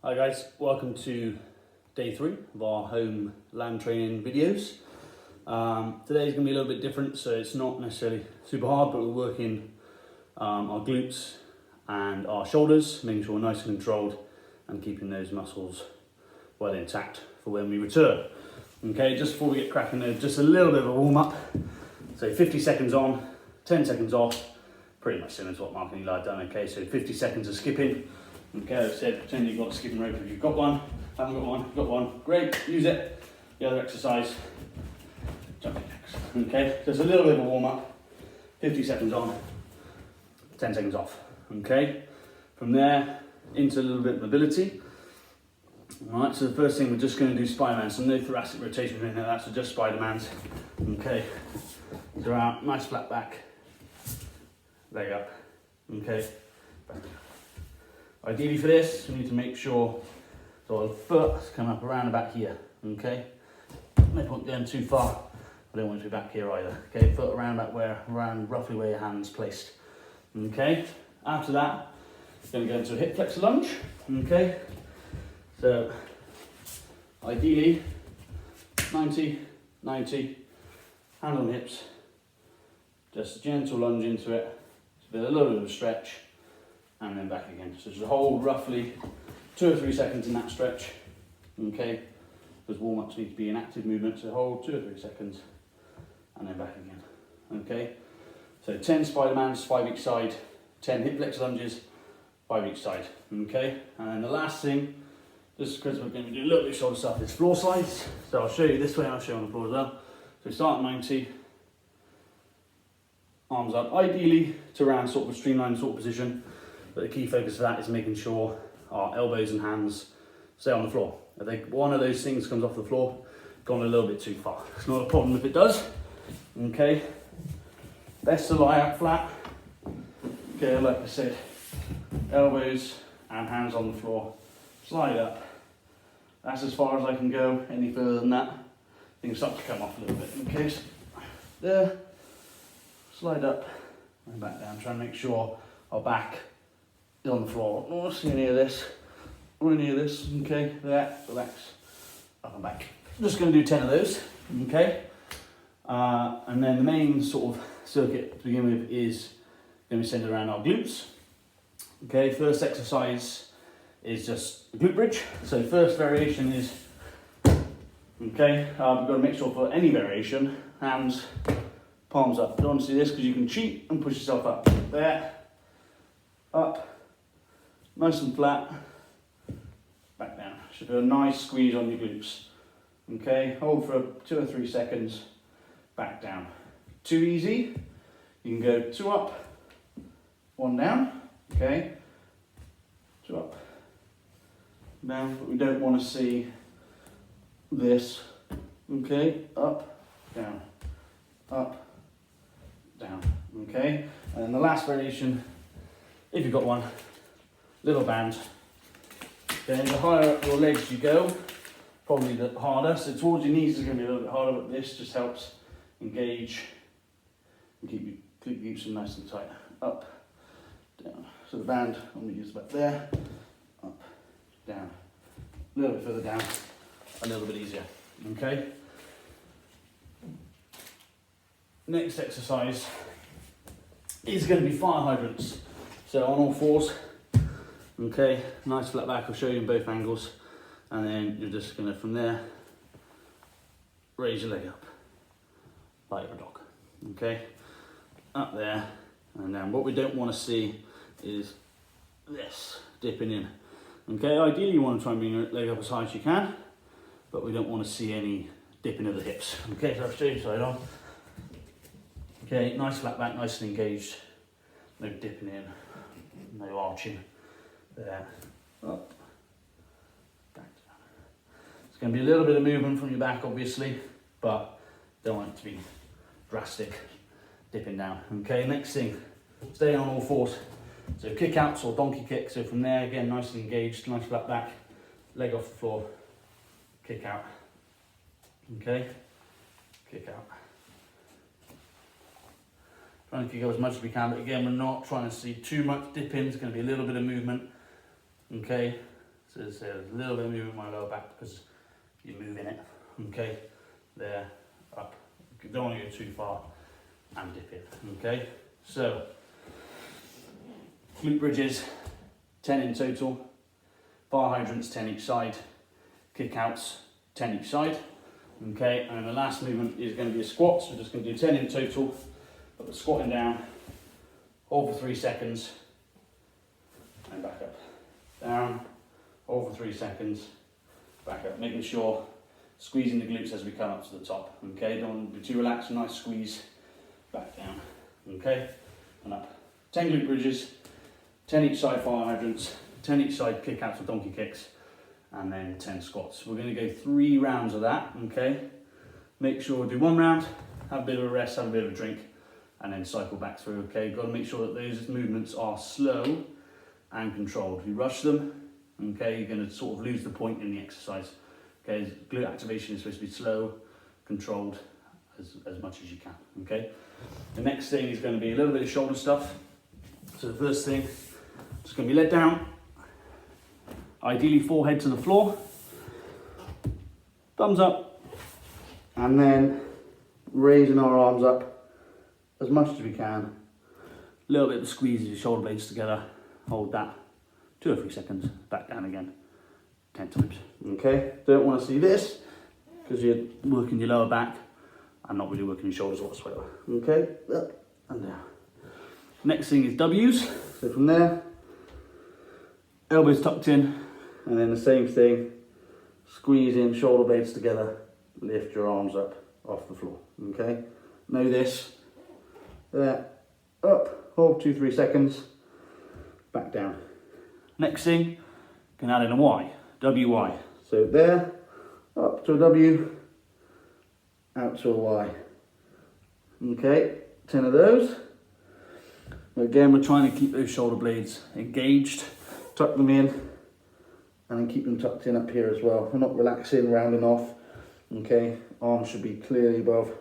Hi guys, welcome to day 3 of our home land training videos. Today's going to be a little bit different, so it's not necessarily super hard, but we're working our glutes and our shoulders, making sure we're nice and controlled and keeping those muscles well intact for when we return. Okay, just before we get cracking though, just a little bit of a warm up. So 50 seconds on, 10 seconds off, pretty much similar to what Mark and Eli done. Okay, so 50 seconds of skipping. Okay, as I said, pretend you've got a skipping rope if you've got one. Haven't got one, great, use it. The other exercise, jumping jacks. Okay, just a little bit of a warm up, 50 seconds on, 10 seconds off. Okay, from there into a little bit of mobility. Alright, so the first thing we're just going to do Spiderman, so no thoracic rotation or anything like that, so just Spiderman's. Okay, so out, nice flat back, leg up, okay, back. Ideally for this, we need to make sure so our foot's come up around about here, okay? No point going too far, I don't want it to be back here either, okay? Foot around about around roughly where your hand's placed, okay? After that, we're going to go into a hip flexor lunge, okay? So, ideally, 90, hand on the hips, just a gentle lunge into it, a little bit of a stretch, and then back again. So just hold roughly 2 or 3 seconds in that stretch, okay? Because warm-ups need to be an active movement, so hold 2 or 3 seconds, and then back again, okay? So 10 Spidermans, 5 each side, 10 hip flexor lunges, 5 each side, okay? And then the last thing, just because we're going to do a little bit of shoulder stuff, is floor slides. So I'll show you this way and I'll show you on the floor as well. So start at 90, arms up, ideally to around sort of a streamlined sort of position, but the key focus of that is making sure our elbows and hands stay on the floor. If one of those things comes off the floor, gone a little bit too far. It's not a problem if it does, okay? Best to lie out flat. Okay, like I said, elbows and hands on the floor, slide up. That's as far as I can go. Any further than that, things start to come off a little bit. Okay, so there, slide up and back down. Try and make sure our back is on the floor. Not see any of this, or any of this. Okay, there, relax, up and back. I'm just going to do 10 of those. Okay, and then the main sort of circuit to begin with is going to be centered around our glutes. Okay, first exercise is just a glute bridge. So first variation is, okay, we've got to make sure for any variation, hands, palms up. Don't want to see this because you can cheat and push yourself up. There, up, nice and flat, back down. Should do a nice squeeze on your glutes. Okay, hold for 2 or 3 seconds, back down. Too easy, you can go 2 up, 1 down, okay, 2 up, down, but we don't want to see this, okay, up, down, okay, and then the last variation, if you've got one, little band, then the higher up your legs you go, probably the harder, so towards your knees is going to be a little bit harder, but this just helps engage and keep your glutes nice and tight, up, down, so the band I'm going to use about there, up, down, a little bit further down, a little bit easier, okay? Next exercise is going to be fire hydrants. So on all fours, okay, nice flat back, I'll show you in both angles, and then you're just going to, from there, raise your leg up, like a dog, okay? Up there, and then what we don't want to see is this, dipping in. Okay, ideally you want to try and bring your leg up as high as you can, but we don't want to see any dipping of the hips. Okay, so I'll show you side on. Okay, nice flat back, nice and engaged. No dipping in, no arching. There, up, back down. It's going to be a little bit of movement from your back, obviously, but don't want it to be drastic, dipping down. Okay, next thing, stay on all fours. So kick outs or donkey kick. So from there, again, nice and engaged, nice flat back, leg off the floor, kick out. Okay, kick out. Trying to kick out as much as we can, but again, we're not trying to see too much dip in. It's going to be a little bit of movement. Okay, So there's a little bit of movement in my lower back because you're moving it. Okay, there, up. You don't want to go too far and dip it. Okay, so glute bridges, 10 in total. Bar hydrants, 10 each side. Kick outs, 10 each side. Okay, and the last movement is going to be a squat. So we're just going to do 10 in total. But we're squatting down, hold for 3 seconds, and back up. Down, hold for 3 seconds, back up. Making sure, squeezing the glutes as we come up to the top. Okay, don't want to be too relaxed, nice squeeze, back down. Okay, and up. 10 glute bridges, 10 each side fire hydrants, 10 each side kick outs or donkey kicks, and then 10 squats. We're going to go 3 rounds of that. Okay, make sure we do 1 round, have a bit of a rest, have a bit of a drink, and then cycle back through. Okay, got to make sure that those movements are slow and controlled. If you rush them, okay, you're going to sort of lose the point in the exercise. Okay, glute activation is supposed to be slow, controlled as much as you can. Okay, the next thing is going to be a little bit of shoulder stuff. So the first thing is going to be let down, ideally forehead to the floor, thumbs up, and then raising our arms up as much as we can. A little bit of squeeze of your shoulder blades together. Hold that 2 or 3 seconds, back down again 10 times. Okay, don't want to see this because you're working your lower back and not really working your shoulders whatsoever. Okay, up and down. Next thing is W's. So from there, elbows tucked in, and then the same thing, squeezing shoulder blades together, lift your arms up off the floor. Okay, know this. There, up, hold 2-3 seconds, back down. Next thing, can add in a Y, WY. So there, up to a W, out to a Y. Okay, 10 of those. Again, we're trying to keep those shoulder blades engaged, tuck them in, and then keep them tucked in up here as well. We're not relaxing, rounding off. Okay, arms should be clearly above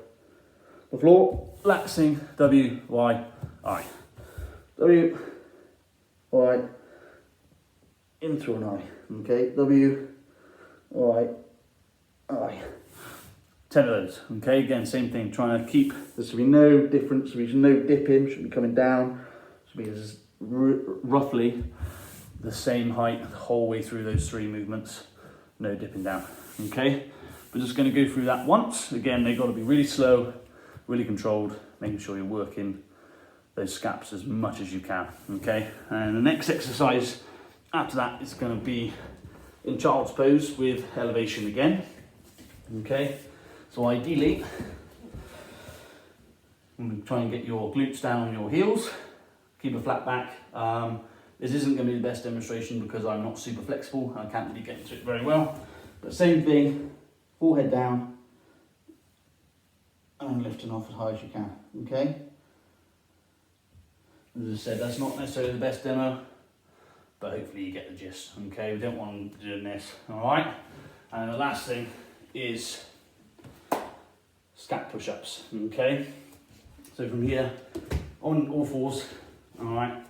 the floor. Relaxing, W, Y, I. W, Y, in through an I. Okay, W, Y, I. 10 of those. Okay, again, same thing, trying to keep, there should be no difference, there should be no dipping, should be coming down, should be roughly the same height the whole way through those 3 movements, no dipping down. Okay, we're just going to go through that once. Again, they've got to be really slow, really controlled, making sure you're working those scaps as much as you can. Okay, and the next exercise after that is going to be in child's pose with elevation again. Okay, so ideally, I'm going to try and get your glutes down on your heels, keep a flat back. This isn't going to be the best demonstration because I'm not super flexible, I can't really get into it very well. But same thing, forehead down, and lifting off as high as you can, okay? As I said, that's not necessarily the best demo, but hopefully you get the gist, okay? We don't want to be doing this, all right? And the last thing is scap push-ups, okay? So from here, on all fours, all right?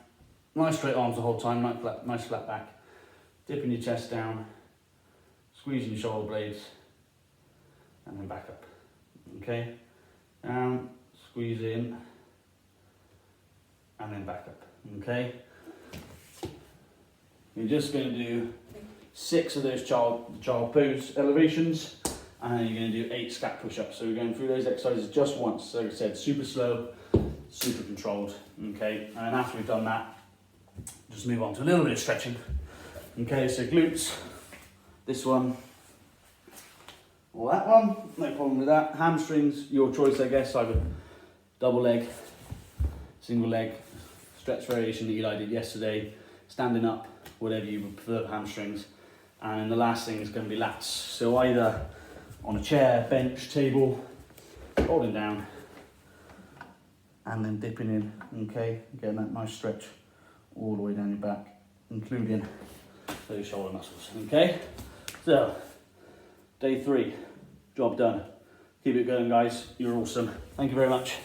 Nice straight arms the whole time, nice flat back. Dipping your chest down, squeezing your shoulder blades, and then back up, okay? Down, squeeze in, and then back up, okay? You're just going to do 6 of those child pose elevations, and then you're going to do 8 scap push-ups. So we're going through those exercises just once. So like I said, super slow, super controlled, okay? And after we've done that, just move on to a little bit of stretching. Okay, so glutes, this one, or that one, no problem with that. Hamstrings, your choice, I guess. Either double leg, single leg, stretch variation that Eli did yesterday, standing up, whatever you prefer for hamstrings. And the last thing is going to be lats. So either on a chair, bench, table, holding down, and then dipping in, okay? Getting that nice stretch all the way down your back, including those shoulder muscles, okay? So, day 3, job done. Keep it going, guys. You're awesome. Thank you very much.